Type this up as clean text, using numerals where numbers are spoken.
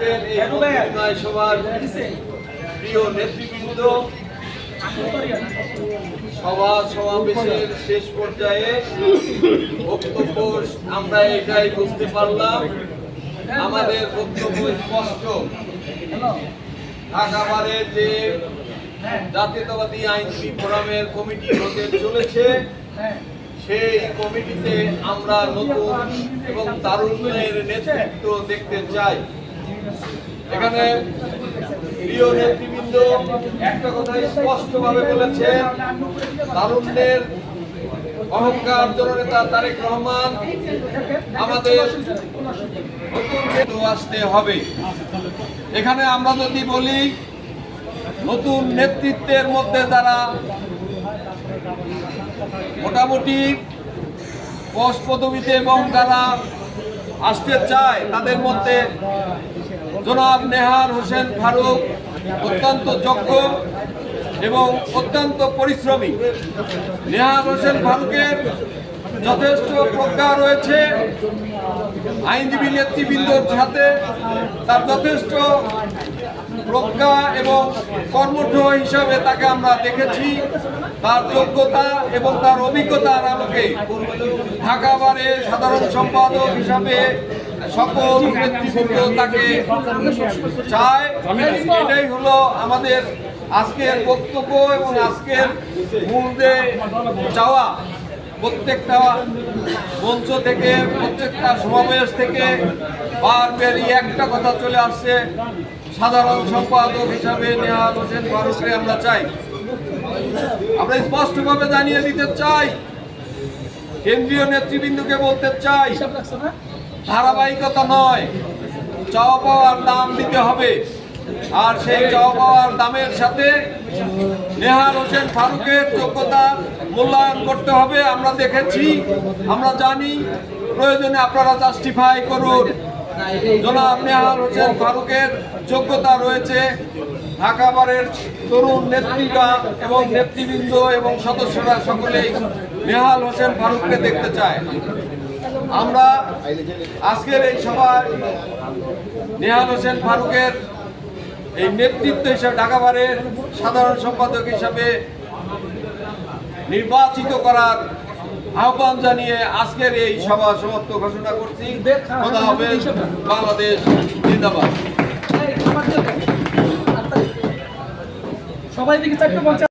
আজকের এই নয় সভার প্রিয় নেতৃবৃন্দ, সমাবেশের শেষ পর্যায়ে বক্তব্য আমরা এটাই বুঝতে পারলাম, আমাদের বক্তব্য স্পষ্ট। ঢাকা বারের যে জাতীয়তাবাদী আইনজীবী ফোরামের কমিটি হতে চলেছে, সেই কমিটিতে আমরা নতুন এবং তারুণ্যের নেতৃত্ব দেখতে চাই। এখানে প্রিয় নেতৃবৃন্দ একটা কথাই স্পষ্টভাবে বলেছেন, তারুণ্যের অহংকার জননেতা তারেক রহমান আমাদের নতুন আসতে হবে। এখানে আমরা যদি বলি নতুন নেতৃত্বের মধ্যে যারা মোটামুটি পোস্ট পদবিতে এবং যারা আসতে চায়, তাদের মধ্যে জনাব নেহার হোসেন ফারুক অত্যন্ত যোগ্য এবং অত্যন্ত পরিশ্রমী। নেহার হোসেন ফারুকের যথেষ্ট প্রজ্ঞা রয়েছে, আইনজীবী নেতৃবৃন্দর সাথে তার যথেষ্ট প্রজ্ঞা এবং কর্মঠ হিসাবে তাকে আমরা দেখেছি। তার যোগ্যতা এবং তার অভিজ্ঞতার আলোকে ঢাকা বারে সাধারণ সম্পাদক হিসাবে সকল নেতৃবৃন্দ তাকে চায়। এটাই হলো আমাদের আজকের বক্তব্য এবং আজকের মূল যে চাওয়া। প্রত্যেকটা মঞ্চ থেকে, প্রত্যেকটা সমাবেশ থেকে বারবার একটা কথা চলে আসছে, সাধারণ সম্পাদক হিসাবে নেহার হোসেন ফারুককে আমরা চাই। আমরা স্পষ্টভাবে জানিয়ে দিতে চাই, কেন্দ্রীয় নেতৃবৃন্দকে বলতে চাই, ধারাবাহিকতা নয়, চাওয়া পাওয়ার দাম দিতে হবে। আর সেই চাওয়া পাওয়ার দামের সাথে নেহার হোসেন ফারুকের যোগ্যতা মূল্যায়ন করতে হবে। আমরা দেখেছি, আমরা জানি, প্রয়োজনে আপনারা জাস্টিফাই করুন। জনাব নেহার হোসেন ফারুকের যোগ্যতা রয়েছে। ঢাকা বারের তরুণ নেতৃত্বা এবং নেতৃবৃন্দ এবং সদস্যরা সকলেই নেহার হোসেন ফারুককে দেখতে চায়। আমরা আজকের এই সভায় নেহার হোসেন ফারুকের এই নেতৃত্ব হিসাবে ঢাকা বারের সাধারণ সম্পাদক হিসাবে নির্বাচিত করার আহ্বান জানিয়ে আজকের এই সভা সমাপ্ত ঘোষণা করছি। খোদা হাফেজ, বাংলাদেশ জিন্দাবাদ। সবাই দিকে 450